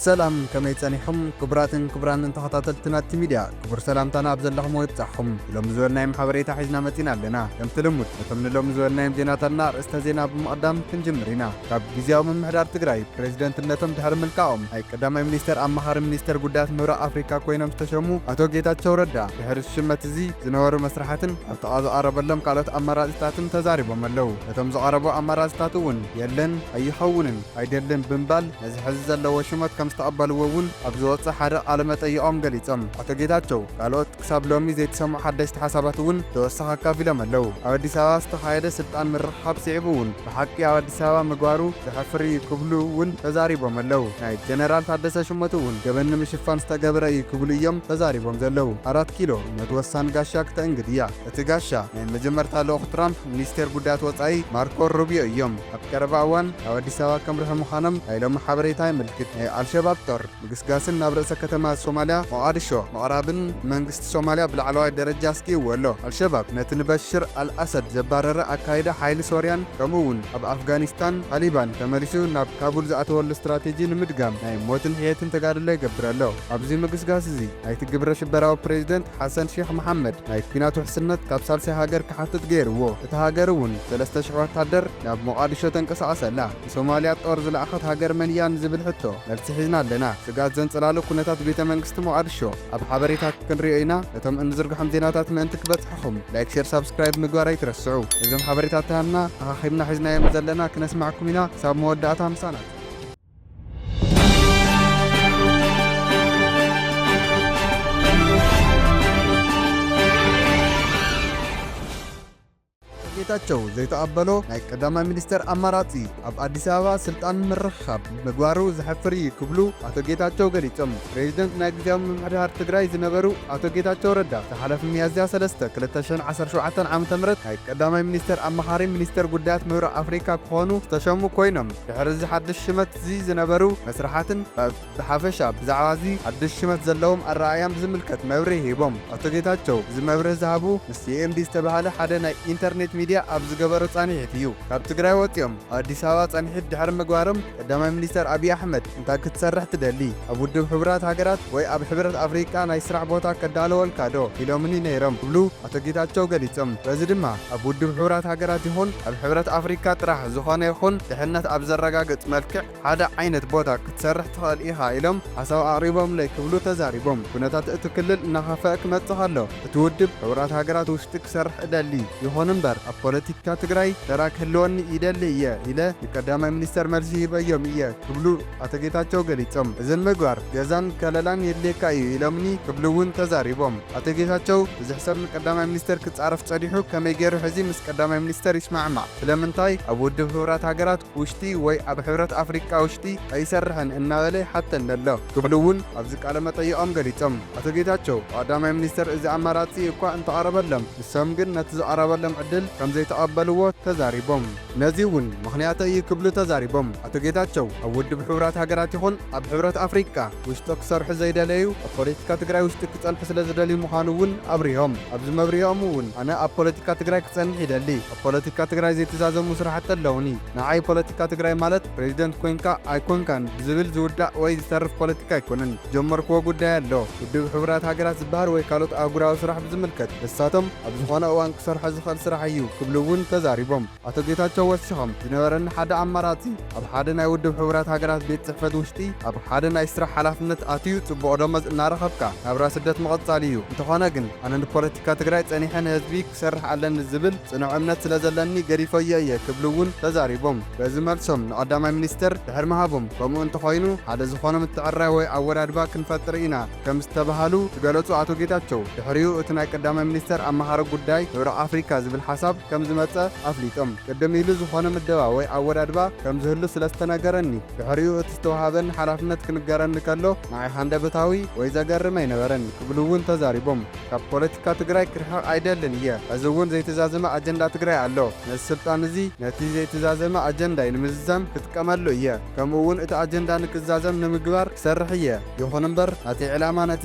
سلام كما يتصنيحهم كبراتن كبران تخطاتلتنا ميديا كبر سلامتنا بزلهم ويبصحهم لهم زورنا محبريتا حيزنا متينا لنا كم تلمد نتمنى لهم زورنا زيناتنا استزينا بمقدم كنجمرينا كاب جزياو من محدار تግራይ ፕሬዝዳንትነቶም ድሕሪ ምልቃኦም አይ ቀዳማይ ሚኒስተር አማኻሪ ሚኒስተር ጉዳያት ምብራቅ አፍሪካ ኮይኖም ዝተሸሙ አቶ ጌታቸው ረዳ ድሕሪ ሽመት እዚ ዝነበሩ መስራሓትን ኣብ ተቐረበሎም ካልኦት ኣማራጺታትን ተዛሪቦም ኣለው። እቶም ዝቐረቡ ኣማራጺታት እውን የለን ኣይኸውንን ኣይደልን ብምባል ነዚ ሕዚ ዘለዎ ሽመት ከም ዝተቐበልዎ እውን ኣብ ዝወፅእ ሓደ ቃለ መጠይቖም ገሊፆም አቶ ጌታቸው ካልኦት ክሳብ ሎሚ ዘይተሰምዑ ሓደሽቲ ሓሳባት እውን ተወሳኺ ኣካፊሎም ኣለው። ኣብ ኣዲስ ኣበባ ዝተኻየደ ስልጣን ምርኻብ ስዒቡ እውን ብሓቂ ኣብ ኣዲስ ኣበባ ምግባሩ ዝሕፍር ክብሉ እውን ተዛሪቦም ኣለው። ናይ ጀነራል ታደሰ ሽመቱ እውን ገበኒ ምሽፋን ዝተገብረ እዩ ክብሉ እዮም ተዛሪቦም ዘለው። 4 ኪሎ ነቲ ወሳኒ ጋሻ ክተእንግድ እያ። እቲ ጋሻ ናይ መጀመርታ ልኡኽ ትራምፕ ሚኒስቴር ጉዳያት ወፃኢ ማርኮ ሩቢዮ እዮም። ኣብ ቀረባ እዋን ኣብ ኣዲስ ኣበባ ከምርሑ ምዃኖም ናይ ሎሚ ሓበሬታ ይምልክት። ናይ ኣልሸባብ ጦር ምግስጋስን ናብ ርእሰ ከተማ ሶማልያ ሞቃዲሾ ምቕራብን መንግስቲ ሶማልያ ብላዕለዋይ ደረጃ ኣስኪይዎ ኣሎ። ኣልሸባብ ነቲ ንበሽር አልአሰድ ዘባረረ ኣካይዳ ሓይሊ ሶርያን ከምኡውን ኣብ ኣፍጋኒስታን ታሊባን ተመሊሱ ናብ ካቡል ዝኣተወሉ ስትራቴጂ ንምድጋም ናይ ሞትን ሕየትን ተጋድሎ ይገብር ኣሎ። ኣብዚ ምግስጋስ እዚ ናይቲ ግብረ ሽበራዊ ፕሬዝደንት ሓሰን ሼክ መሓመድ ናይ ኩናት ውሕስነት ካብ ሳልሳይ ሃገር ክሓትት ገይርዎ። እቲ ሃገር እውን 3000 ወታደር ናብ ሞቃዲሾ ተንቀሳቐሰላ። ንሶማልያ ጦር ዝለኣኸት ሃገር መን እያ ንዝብል ሕቶ መልሲ ሒዝና ኣለና። ስጋት ዘንጽላሉ ኩነታት ቤተ መንግስቲ ሞቃዲሾ ኣብ ሓበሬታ ክንሪኦ ኢና። እቶም እንዝርግሖም ዜናታት ምእንቲ ክበጽሕኹም ላይክ፣ ሼር፣ ሳብስክራይብ ምግባር ኣይትረስዑ። እዞም ሓበሬታት ተሃብና ኣኻኺብና ሒዝናዮም ዘለና ክነስማዕኩም ኢና። ክሳብ መወዳእታ ምሳና ጌታቸው ዘይተቐበሎ ናይ ቀዳማይ ሚኒስተር ኣማራጺ ኣብ አዲስ አበባ ስልጣን ምርኻብ ምግባሩ ዝሕፍር እዩ ክብሉ አቶ ጌታቸው ገሊፆም። ፕሬዝደንት ናይ ጊዜያዊ ምምሕዳር ትግራይ ዝነበሩ አቶ ጌታቸው ረዳ ተሓለፈ ሚያዝያ 3 2017 ዓ.ም ናይ ቀዳማይ ሚኒስተር ኣማኻሪ ሚኒስተር ጉዳያት ምብራቅ አፍሪካ ክኾኑ ዝተሸሙ ኮይኖም ድሕሪ እዚ ሓድሽ ሽመት እዚ ዝነበሩ መስራሓትን ብሓፈሻ ብዛዕባ እዚ ሓድሽ ሽመት ዘለዎም ኣረኣእያን ዝምልከት መብርሂ ሂቦም። አቶ ጌታቸው እዚ መብርሂ ዝሃቡ ምስ ኤምዲ ዝተባሃለ ሓደ ናይ ኢንተርኔት ሚድያ ኣብ ዝገበሩ ጻኒሕት እዩ። ካብ ትግራይ ወፂኦም ኣዲስ ኣበባ ጻኒሕት ድሕሪ ምግባሮም ቀዳማይ ሚኒስተር አብይ ኣሕመድ እንታይ ክትሰርሕ ትደሊ ኣብ ውድብ ሕብራት ሃገራት ወይ ኣብ ሕብረት አፍሪካ ናይ ስራሕ ቦታ ከዳለወልካ ዶ ኢሎምኒ ነይሮም ክብሉ አቶ ጌታቸው ገሊፆም። በዚ ድማ ኣብ ውድብ ሕብራት ሃገራት ይኹን ኣብ ሕብረት አፍሪካ ጥራሕ ዝኾነ ይኹን ድሕነት ኣብ ዘረጋግጽ መልክዕ ሓደ ዓይነት ቦታ ክትሰርሕ ትኽእል ኢኻ ኢሎም ሓሳብ ኣቕሪቦምለይ ክብሉ ተዛሪቦም። ኩነታት እቲ ክልል እናኸፍአ ክመጽእ ኣሎ። እቲ ውድብ ሕብራት ሃገራት ውሽጢ ክሰርሕ እደሊ ይኹን እምበር ኣብ ፖለቲካ ትግራይ ተራ ክህልወኒ ይደሊ እየ ኢለ ንቀዳማይ ሚኒስተር መልሲ ሂበዮም እየ ክብሉ አቶ ጌታቸው ገሊፆም። እዘን ምግባር ገዛን ከለላን የድልየካ እዩ ኢሎምኒ ክብሉ እውን ተዛሪቦም። አቶ ጌታቸው እዚ ሕሰብ ንቀዳማይ ሚኒስተር ክጻረፍ ጸዲሑ ከመይ ገይሩ ሕዚ ምስ ቀዳማይ ሚኒስተር ይስማዕማዕ ስለምንታይ ኣብ ውድብ ሕብራት ሃገራት ውሽጢ ወይ ኣብ ሕብረት አፍሪካ ውሽጢ ኣይሰርሕን እናበለ ይሓተን ኣሎ ክብሉ እውን ኣብዚ ቃለ መጠይቖም ገሊፆም። አቶ ጌታቸው ቀዳማይ ሚኒስተር እዚ ኣማራጺ እኳ እንተቐረበሎም ንሶም ግን ነቲ ዝቐረበሎም ዕድል ከም ዘይተቐበልዎ ተዛሪቦም። ነዚ እውን ምኽንያት እዩ ክብሉ ተዛሪቦም። አቶ ጌታቸው ኣብ ውድብ ሕብራት ሃገራት ይኹን ኣብ ሕብረት አፍሪካ ውሽጢ ክሰርሑ ዘይደለዩ ኣብ ፖለቲካ ትግራይ ውሽጢ ክጸንሑ ስለ ዝደልዩ ምዃኑ እውን ኣብሪሆም። ኣብዚ መብሪሆም እውን ኣነ ኣብ ፖለቲካ ትግራይ ክጸንሕ ይደሊ ኣብ ፖለቲካ ትግራይ ዘይተዛዘሙ ስራሕቲ ኣለውኒ ንዓይ ፖለቲካ ትግራይ ማለት ፕሬዝደንት ኮይንካ ኣይኮንካን ዝብል ዝውዳእ ወይ ዝተርፍ ፖለቲካ ኣይኮነን። ጀመርክዎ ጉዳይ ኣሎ ውድብ ሕብራት ሃገራት ዝበሃል ወይ ካልኦት ኣህጉራዊ ስራሕ ብዝምልከት ንሳቶም ኣብ ዝኾነ እዋን ክሰርሖ ዝኽእል ስራሕ እዩ ክብሉ እውን ተዛሪቦም። አቶ ጌታቸው ወሲኾም ዝነበረኒ ሓደ ኣማራጺ ኣብ ሓደ ናይ ውድብ ሕብራት ሃገራት ቤት ጽሕፈት ውሽጢ ኣብ ሓደ ናይ ስራሕ ሓላፍነት ኣትዩ ጽቡቕ ደመወዝ እናረኸብካ ናብራ ስደት ምቕጻል እዩ። እንተኾነ ግን ኣነ ንፖለቲካ ትግራይ ጸኒሐ ንህዝቢ ክሰርሕ ኣለኒ ዝብል ጽኑዕ እምነት ስለ ዘለኒ ገዲፈዮ እየ ክብሉ እውን ተዛሪቦም። በዚ መልሶም ንቐዳማይ ሚኒስተር ድሕሪ ምሃቦም ከምኡ እንተኾይኑ ሓደ ዝኾነ ምትዕራይ ወይ ኣወዳድባ ክንፈጥር ኢና ከም ዝተባሃሉ ዝገለጹ አቶ ጌታቸው ድሕሪኡ እቲ ናይ ቀዳማይ ሚኒስተር ኣማኻሪ ጉዳይ ምብራቅ አፍሪካ ዝብል ሓሳብ ከም ዝመጸ ኣፍሊጦም። ቅድም ኢሉ ዝኾነ ምደባ ወይ ኣወዳድባ ከም ዝህሉ ስለ ዝተነገረኒ ድሕሪኡ እቲ ዝተዋሃበኒ ሓላፍነት ክንገረኒ ከሎ ንዓይ ሃንደበታዊ ወይ ዘገርም ኣይነበረን ክብሉ እውን ተዛሪቦም። ካብ ፖለቲካ ትግራይ ክርሕቕ ኣይደልን እየ። እዚ እውን ዘይተዛዘመ ኣጀንዳ ትግራይ ኣሎ። ነዚ ስልጣን እዚ ነቲ ዘይተዛዘመ ኣጀንዳ ንምዝዛም ክጥቀመሉ እየ። ከምኡ እውን እቲ ኣጀንዳ ንክዛዘም ንምግባር ክሰርሕ እየ። ይኹን እምበር ናቲ ዕላማ ነቲ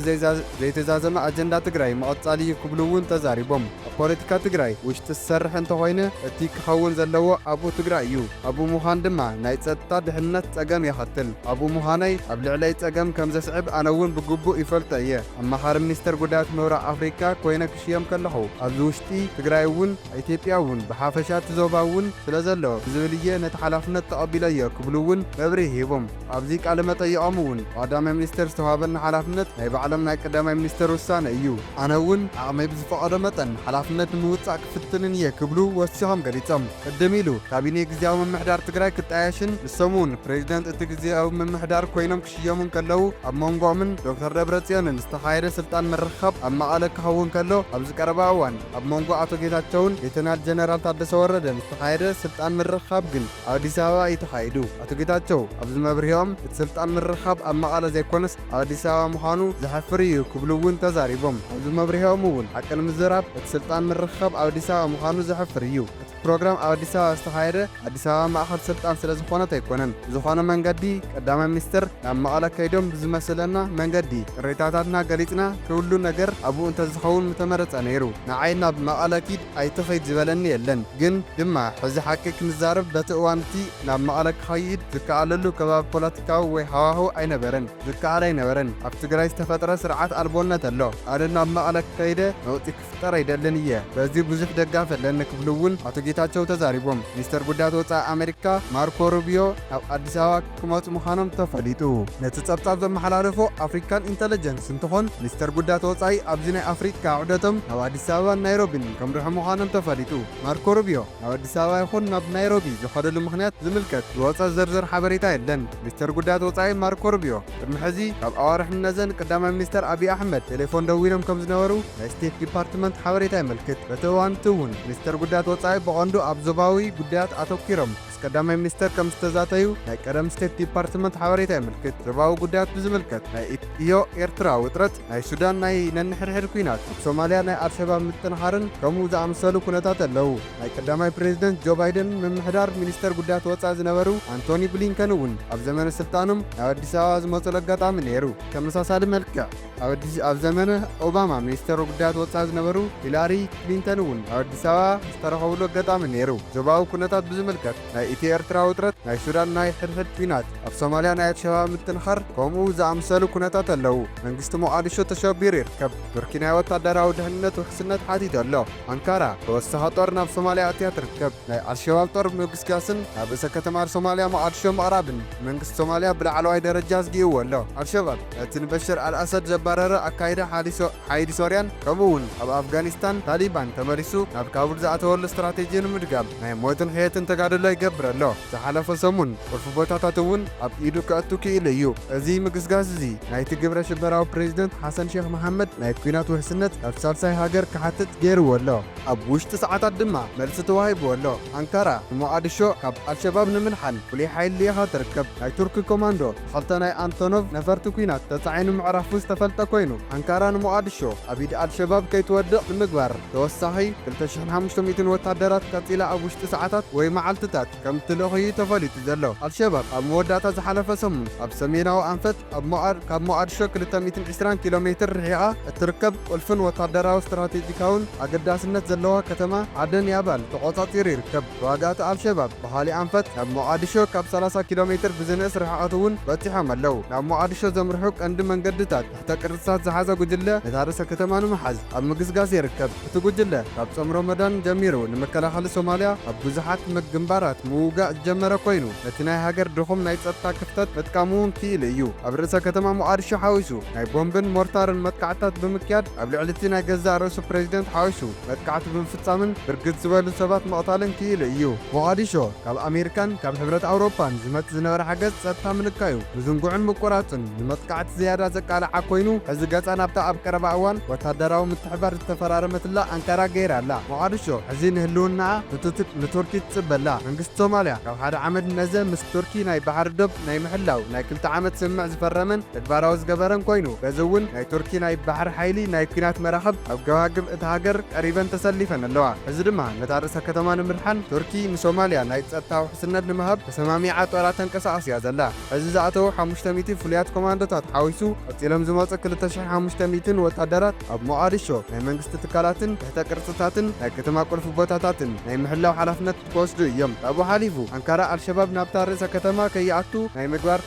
ዘይተዛዘመ ኣጀንዳ ትግራይ መቐጻሊ እዩ ክብሉ እውን ተዛሪቦም። ኣብ ፖለቲካ ትግራይ ውሽጢ ዝሰርሕ እንተኾይነ እቲ ክኸውን ዘለዎ ኣቦ ትግራይ እዩ። ኣቦ ምዃን ድማ ናይ ጸጥታ ድሕንነት ጸገም የኸትል። ኣቦ ምዃነይ ኣብ ልዕለይ ጸገም ከም ዘስዕብ ኣነ እውን ብግቡእ ይፈልጦ እየ። ኣማኻሪ ሚኒስተር ጉዳያት ምብራቕ ኣፍሪካ ኮይነ ክሽየም ከለኹ ኣብዚ ውሽጢ ትግራይ እውን ኢትዮጵያ እውን ብሓፈሻ ትዞባ እውን ስለ ዘሎ ብዝብል እየ ነቲ ሓላፍነት ተቐቢለ እየ ክብሉ እውን መብርሂ ሂቦም። ኣብዚ ቃለ መጠይቖም እውን ቀዳማይ ሚኒስተር ዝተዋሃበና ሓላፍነት ናይ ባዕሎም ናይ ቀዳማይ ሚኒስተር ውሳነ እዩ። ኣነ እውን ዓቕመይ ብዝፈቐዶ መጠን ሓላፍነት ንምውፃእ ክፍትንን እየ ክብሉ ወሲኾም ገሊፆም። ቅድም ኢሉ ካቢነ ጊዜያዊ ምምሕዳር ትግራይ ክጣየሽን ንሶም እውን ፕሬዚደንት እቲ ጊዜያዊ ምምሕዳር ኮይኖም ክሽየሙን ከለዉ ኣብ መንጎምን ዶክተር ደብረጽዮንን ዝተኻየደ ስልጣን ምርኻብ ኣብ መቐለ ክኸውን ከሎ ኣብ ዝቀረባ እዋን ኣብ መንጎ ኣቶ ጌታቸውን ሌተናል ጀነራል ታደሰ ወረደን ዝተኻየደ ስልጣን ምርኻብ ግን ኣብ አዲስ ኣበባ ይተኻይዱ። ኣቶ ጌታቸው ኣብዚ መብርሂኦም እቲ ስልጣን ምርኻብ ኣብ መቐለ ዘይኮነስ ኣብ አዲስ ኣበባ ምዃኑ ዘሕፍር እዩ ክብሉ እውን ተዛሪቦም። ኣብዚ መብርሂኦም እውን ሓቂ ንምዝራብ እቲ ስልጣን ምርኻብ ኣብ አዲስ ኣበባ ምዃኑ ዘሕፍር እዩ። ፕሮግራም ኣብ አዲስ ኣበባ ዝተኻየደ አዲስ ኣበባ ማእኸል ስልጣን ስለ ዝኾነት ኣይኮነን። ዝኾነ መንገዲ ቀዳማይ ሚኒስተር ናብ መቐለ ከይዶም ብዝመስለና መንገዲ ቅሬታታትና ገሊፅና ክብሉ ነገር ኣብኡ እንተዝኸውን ምተመረፀ ነይሩ። ንዓይ ናብ መቐለ ኪድ ኣይትኸይድ ዝበለኒ የለን። ግን ድማ ሕዚ ሓቂ ክንዛረብ በቲ እዋንቲ ናብ መቐለ ክኸይድ ዝከኣለሉ ከባቢ ፖለቲካዊ ወይ ሃዋህው ኣይነበረን፣ ዝከኣል ኣይነበረን። ኣብ ትግራይ ዝተፈጥረ ስርዓት ኣልቦነት ኣሎ። ኣነ ናብ መቐለ ከይደ መውፂ ክፍጠር ኣይደልን እየ። በዚ ብዙሕ ደጋፍ ኣለኒ ክብሉ እውን ኣቶ ጌታቸው ተዛሪቦም። ሚኒስተር ጉዳያት ወፃኢ ኣሜሪካ ማርኮ ሩቢዮ ኣብ አዲስ ኣበባ ክመፁ ምዃኖም ተፈሊጡ። ነቲ ጸብጻብ ዘመሓላለፎ ኣፍሪካን ኢንተለጀንስ እንትኾን ሚኒስተር ጉዳያት ወፃኢ ኣብዚ ናይ ኣፍሪካ ዑደቶም ናብ አዲስ ኣበባን ናይሮቢን ከምርሑ ምዃኖም ተፈሊጡ። ማርኮ ሩቢዮ ናብ አዲስ ኣበባ ይኹን ናብ ናይሮቢ ዝኸደሉ ምኽንያት ዝምልከት ዝወፀ ዝርዝር ሓበሬታ የለን። ሚኒስተር ጉዳያት ወፃኢ ማርኮ ሩቢዮ ቅድሚ ሕዚ ኣብ ኣዋርሕ ነዘን ቀዳማይ ሚኒስተር ኣብዪ ኣሕመድ ቴሌፎን ደው ኢሎም ከም ዝነበሩ ናይ ስቴት ዲፓርትመንት ሓበሬታ ይመልክት። በቲ እዋንቲ እውን ሚኒስተር ጉዳያት ወፃኢ ብቐንዱ ኣብ ዞባዊ ጉዳያት ኣተኪሮም ቀዳማይ ሚኒስተር ከም ዝተዛተዩ ናይ ቀደም ስቴት ዲፓርትመንት ሓበሬታ ይምልክት። ዞባዊ ጉዳያት ብዝምልከት ናይ ኢትዮ ኤርትራ ውጥረት፣ ናይ ሱዳን ናይ ነንሕድሕድ ኩናት፣ ኣብ ሶማልያ ናይ አልሸባብ ምጥንኻርን ከምኡ ዝኣመሰሉ ኩነታት ኣለዉ። ናይ ቀዳማይ ፕሬዚደንት ጆ ባይደን ምምሕዳር ሚኒስተር ጉዳያት ወፃኢ ዝነበሩ አንቶኒ ብሊንከን እውን ኣብ ዘመነ ስልጣኖም ናብ አዲስ ኣበባ ዝመፁሉ ኣጋጣሚ ነይሩ። ተመሳሳሊ መልክዕ ኣብ ዘመነ ኦባማ ሚኒስተር ጉዳያት ወፃኢ ዝነበሩ ሂላሪ ክሊንተን እውን ኣብ አዲስ ኣበባ ዝተረኸብሉ ኣጋጣሚ ነይሩ። ዞባዊ ኩነታት ብዝምልከት ናይ ኢትዮ ኤርትራ ውጥረት፣ ናይ ሱዳን ናይ ሕድሕድ ኩናት፣ ኣብ ሶማልያ ናይ አልሸባብ ምጥንኻር ከምኡ ዝኣመሰሉ ኩነታት ኣለዉ። መንግስቲ ሞቃዲሾ ተሸቢሩ ይርከብ። ቱርኪ ናይ ወታደራዊ ድሕንነት ውሕስነት ሓቲት ኣሎ። አንካራ ተወሳኺ ጦር ናብ ሶማልያ ኣትያ ትርከብ። ናይ አልሸባብ ጦር ምግስጋስን ናብ ርእሰ ከተማ ሶማልያ ሞቃዲሾ ምቕራብን መንግስቲ ሶማልያ ብላዕለዋይ ደረጃ ዝግይዎ ኣሎ። አልሸባብ እቲ ንበሽር አልአሰድ ዘባረረ ኣካይዳ ሓይዲ ሶርያን ከምኡውን ኣብ ኣፍጋኒስታን ታሊባን ተመሪሱ ናብ ካቡል ዝኣተወሉ ስትራቴጂ ንምድጋም ናይ ሞትን ሕየትን ተጋድሎ ይገብር ኣሎ። ዝሓለፈ ሰሙን ቁልፊ ቦታታት እውን ኣብ ኢዱ ከእቱ ክኢሉ እዩ። እዚ ምግስጋስ እዚ ናይቲ ግብረ ሽበራዊ ፕሬዚደንት ሓሰን ሼክ መሓመድ ናይ ኩናት ውሕስነት ኣብ ሳልሳይ ሃገር ክሓትት ገይርዎ ኣሎ። ኣብ ውሽጢ ሰዓታት ድማ መልሲ ተዋሂብዎ ኣሎ። አንካራ ንሞቃዲሾ ካብ አልሸባብ ንምልሓን ፍሉይ ሓይሊ ኢኻ ትርከብ። ናይ ቱርኪ ኮማንዶ ተኸልተ ናይ አንቶኖቭ ነፈርቲ ኩናት ተፃዒኑ ምዕራፉ ዝተፈልጠ ኮይኑ አንካራ ንሞቃዲሾ ኣብ ኢድ አልሸባብ ከይትወድቕ ንምግባር ተወሳኺ 2500 ወታደራት ቀፂላ ኣብ ውሽጢ ሰዓታት ወይ መዓልትታት ከም ትልእኽዩ ተፈሊጡ ዘሎ። አልሸባብ ኣብ መወዳእታ ዝሓለፈ ሰሙን ኣብ ሰሜናዊ ኣንፈት ካብ ሞቃዲሾ 220 ኪሎ ሜትር ርሒቓ እትርከብ ቁልፍን ወታደራዊ ስትራቴጂካውን ኣገዳስነት ዘለዋ ከተማ ዓደን ያባል ተቆጻጺሩ ይርከብ። ተዋጋእቲ አልሸባብ ብኻሊእ ኣንፈት ናብ ሞቃዲሾ ካብ 30 ኪሎ ሜትር ብዝንእስ ርሕቐት እውን በፂሖም ኣለዉ። ናብ ሞቃዲሾ ዘምርሑ ቀንዲ መንገድታት ትሕተ ቅርጽታት ዝሓዘ ጉጅለ ነታ ርእሰ ከተማ ንምሓዝ ኣብ ምግስጋስ ይርከብ። እቲ ጉጅለ ካብ ጾም ረመዳን ጀሚሩ ንመከላኸሊ ሶማልያ ኣብ ብዙሓት ግንባራት ምውጋእ ዝጀመረ ኮይኑ ነቲ ናይ ሃገር ድኹም ናይ ጸጥታ ክፍተት ምጥቃሙ እውን ክኢሉ እዩ። ኣብ ርእሰ ከተማ ሞቃዲሾ ሓዊሱ ናይ ቦምብን ሞርታርን መጥቃዕትታት ብምክያድ ኣብ ልዕሊ እቲ ናይ ገዛእ ርእሱ ፕሬዚደንት ሓዊሱ መጥቃዕቲ ብምፍጻምን ብርግጽ ዝበሉ ሰባት መቕታልን ክኢሉ እዩ። ሞቃዲሾ ካብ ኣሜሪካን ካብ ሕብረት ኣውሮፓን ዝመጽእ ዝነበረ ሓገዝ ጸጥታ ምልካዩ ብዝንጉዕን ምቁራጽን ንመጥቃዕቲ ዝያዳ ዘቃልዓ ኮይኑ ሕዚ ገጻ ናብታ ኣብ ቀረባ እዋን ወታደራዊ ምትሕባር ዝተፈራረመትላ አንካራ ገይራ ኣላ። ሞቃዲሾ ሕዚ ንህልውናኣ ንቱርኪ ትጽበላ። መንግስቲ ሶማልያ ካብ ሓደ ዓመት ነዘ ምስ ቱርኪ ናይ ባሕሪ ዶብ ናይ ምሕላው ናይ 2 ዓመት ስምምዕ ዝፈረመን ተግባራዊ ዝገበረን ኮይኑ በዚ እውን ናይ ቱርኪ ናይ ባሕሪ ሓይሊ ናይ ኩናት መራኸብ ኣብ ገባግብ እቲ ሃገር ቀሪበን ተሰሊፈን ኣለዋ። እዚ ድማ ነታ ርእሰ ከተማ ንምርሓን ቱርኪ ንሶማልያ ናይ ጸጥታ ውሕስነት ንምሃብ ተሰማሚዓ ጦራ ተንቀሳቐስ እያ ዘላ። እዚ ዝኣተዉ 500 ፍሉያት ኮማንዶታት ሓዊሱ ቀፂሎም ዝመፁ 2500 ወታደራት ኣብ ሞቃዲሾ ናይ መንግስቲ ትካላትን ትሕተ ቅርጽታትን ናይ ከተማ ቁልፍ ቦታታትን ናይ ምሕላው ሓላፍነት ክወስዱ እዮም። ኣብኡ ሓሊፉ ኣንካራ ኣልሸባብ ናብታ ርእሰ ከተማ ከይኣቱ ናይ ምግባር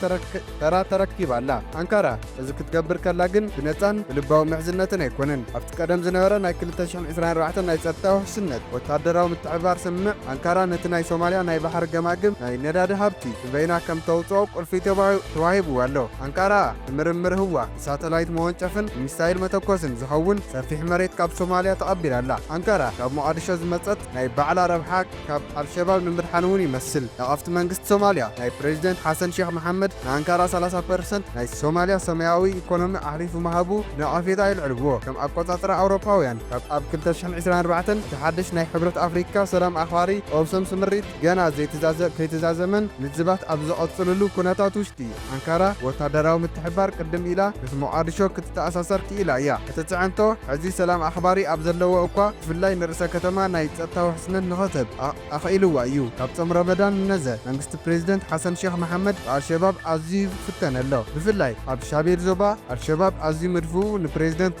ተራ ተረኪባ ኣላ። ኣንካራ እዚ ክትገብር ከላ ግን ብነፃን ብልባዊ ምሕዝነትን ኣይኮነን። ኣብቲ ቀደም ዝነበረ ናይ 2024 ናይ ጸጥታ ውሕስነት ወታደራዊ ምትሕብባር ስምዕ ኣንካራ ነቲ ናይ ሶማልያ ናይ ባሕሪ ገማግም ናይ ነዳዲ ሃብቲ ንበይና ከም ተውፅኦ ቁልፊ ተዋሂቡ ኣሎ። ኣንካራ ንምርምር ህዋ ሳተላይት መወንጨፍን ሚሳይል መተኮስን ዝኸውን ሰፊሕ መሬት ካብ ሶማልያ ተቐቢላ ኣላ። ኣንካራ ካብ ሞቃዲሾ ዝመፀት ናይ ባዕላ ረብሓ ካብ ኣልሸባብ ንምድሓን እውን ይመስል። ኣቕፍቲ መንግስቲ ሶማልያ ናይ ፕሬዚደንት ሓሰን ሼክ መሓመድ ንኣንካራ 30% ናይ ሶማልያ ሰማያዊ ኢኮኖሚ ኣሕሊፉ መሃቡ ንኣፌታ ይልዕልዎ። ከም ኣቆጻጽራ ኣውሮፓውያን ኣብ 2024 ተሓድሽ ናይ ሕብረት ኣፍሪካ ሰላም ኣኽባሪ ኦብሰም ስምሪት ገና ከይተዛዘመን ንዝባት ኣብ ዝቐጽልሉ ኩነታት ውሽጢ ኣንካራ ወታደራዊ ምትሕብባር ቅድም ኢላ ምስ ሞቃዲሾ ክትተኣሳሰር ክኢላ እያ። እቲ ጽዕንቶ ሕዚ ሰላም ኣኽባሪ ኣብ ዘለዎ እኳ ብፍላይ ንርእሰ ከተማ ናይ ጸጥታ ውሕስነት ንኸተብ ኣኽኢልዋ እዩ። ካብ ጾም ረመዳን ነዘ መንግስቲ ፕሬዚደንት ሓሰን ሼክ መሓመድ ብኣልሸባብ ኣዝዩ ይፍተን ኣሎ። ብፍላይ ኣብ ሻቤል ዞባ ኣልሸባብ ኣዝዩ ምድፍኡ ንፕሬዚደንት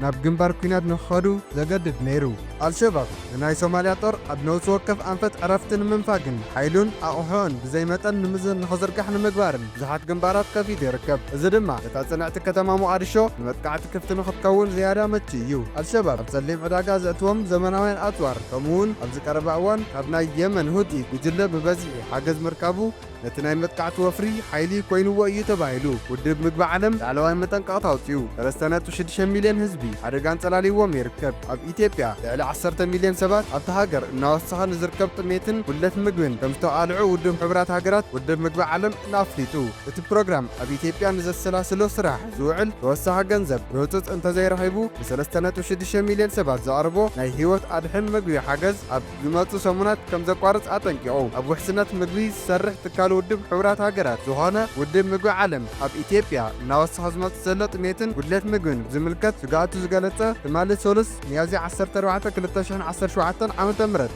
ናብ ግንባር ኩናት ንኽኸዱ ዘገድድ ነይሩ። ኣልሸባብ ንናይ ሶማልያ ጦር ኣብ ነውሲ ወከፍ ኣንፈት ዕረፍቲ ንምንፋግን ሓይሉን ኣቑሑን ብዘይ መጠን ንኽዝርጋሕ ንምግባርን ብዙሓት ግንባራት ከፊት ይርከብ። እዚ ድማ እታ ጽንዕቲ ከተማ ሞቃዲሾ ንመጥቃዕቲ ክፍቲ ንኽትከውን ዝያዳ መቺ እዩ። ኣልሸባብ ኣብ ጸሊም ዕዳጋ ዘእትዎም ዘመናውያን ኣፅዋር ከምኡውን ኣብ ዝቀረበ እዋን ካብ ናይ የመን ሁቲ ጉጅለ ብበዝሒ ሓገዝ ምርካቡ ነቲ ናይ መጥቃዕቲ ወፍሪ ሓይሊ ኮይኑዎ እዩ ተባሂሉ። ውድብ ምግቢ ዓለም ላዕለዋይ መጠንቀቕታ ኣውፅኡ 36 ሚልዮን ህዝቢ ሓደጋን ጸላሊዎም ይርከብ። ኣብ ኢትዮጵያ ልዕሊ 10 ሚልዮን ሰባት ኣብቲ ሃገር እናወሰኸ ንዝርከብ ጥሜትን ጉድለት ምግብን ከም ዝተቃልዑ ውድብ ሕብራት ሃገራት ውድብ ምግቢ ዓለም እናፍሊጡ። እቲ ፕሮግራም ኣብ ኢትዮጵያ ንዘሰላስሎ ስራሕ ዝውዕል ተወሳኺ ገንዘብ ብህፁፅ እንተዘይረኺቡ ን3.6 ሚልዮን ሰባት ዘቕርቦ ናይ ህይወት ኣድሕን ምግቢ ሓገዝ ኣብ ዝመፁ ሰሙናት ከም ዘቋርፅ አጠንቂቑ። ኣብ ውሕስነት ምግቢ ዝሰርሕ ትካል ውድብ ሕብራት ሃገራት ዝኾነ ውድብ ምግቢ ዓለም ኣብ ኢትዮጵያ እናወሰኸ ዝመፅእ ዘሎ ጥሜትን ጉድለት ምግብን ዝምልከት ስጋኣቱ ዝገለጸ ትማሊ ሶሉስ ሚያዝያ 14 2017 ዓ.ም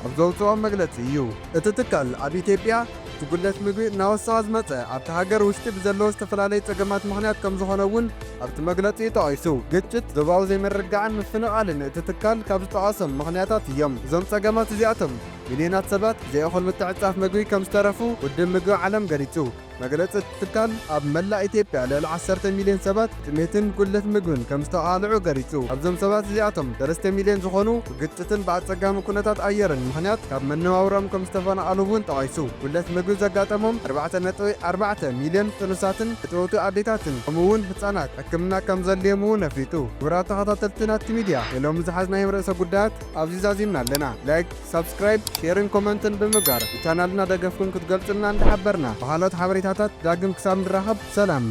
ኣብ ዘውፅኦ መግለፂ እዩ። እቲ ትካል ኣብ ኢትዮጵያ ጉድለት ምግቢ እናወሰኸ ዝመፀ ኣብቲ ሃገር ውሽጢ ብዘለዎ ዝተፈላለዩ ፀገማት ምኽንያት ከም ዝኾነ እውን ኣብቲ መግለፂ ተቐይሱ። ግጭት፣ ዞባዊ ዘይምርግጋዕን ምፍንቓልን እቲ ትካል ካብ ዝጠቐሶም ምኽንያታት እዮም። እዞም ፀገማት እዚኣቶም ሚልዮናት ሰባት ዘይእኹል ምትዕጻፍ ምግቢ ከም ዝተረፉ ውድብ ምግቢ ዓለም ገሊጹ። መግለፂ ትካል ኣብ መላእ ኢትዮጵያ ልዕሊ 10 ሚልዮን ሰባት ጥሜትን ጉድለት ምግብን ከም ዝተቓልዑ ገሊጹ። ኣብዞም ሰባት እዚኣቶም 3 ሚልዮን ዝኾኑ ብግጭትን ብኣጸጋሚ ኩነታት ኣየርን ምኽንያት ካብ መነባብሮኦም ከም ዝተፈናቐሉ እውን ጠቒሱ። ጉድለት ምግቢ ዘጋጠሞም 4.4 ሚልዮን ጥኑሳትን እትወቱ ኣዴታትን ከምኡውን ህፃናት ሕክምና ከም ዘድልዮም እውን ኣፍሊጡ። ክቡራት ተኸታተልቲ ናቲ ሚድያ ሎሚ ዝሓዝናዮም ርእሰ ጉዳያት ኣብዚ ዛዚምና ኣለና። ላይክ፣ ሰብስክራይብ፣ ሼርን ኮመንትን ብምግባር ቻናልና ደገፍኩም ክትገልጹልና እንዳሓበርና ባህሎት ሓበሬታታት ዳግም ክሳብ ንራኸብ ሰላም።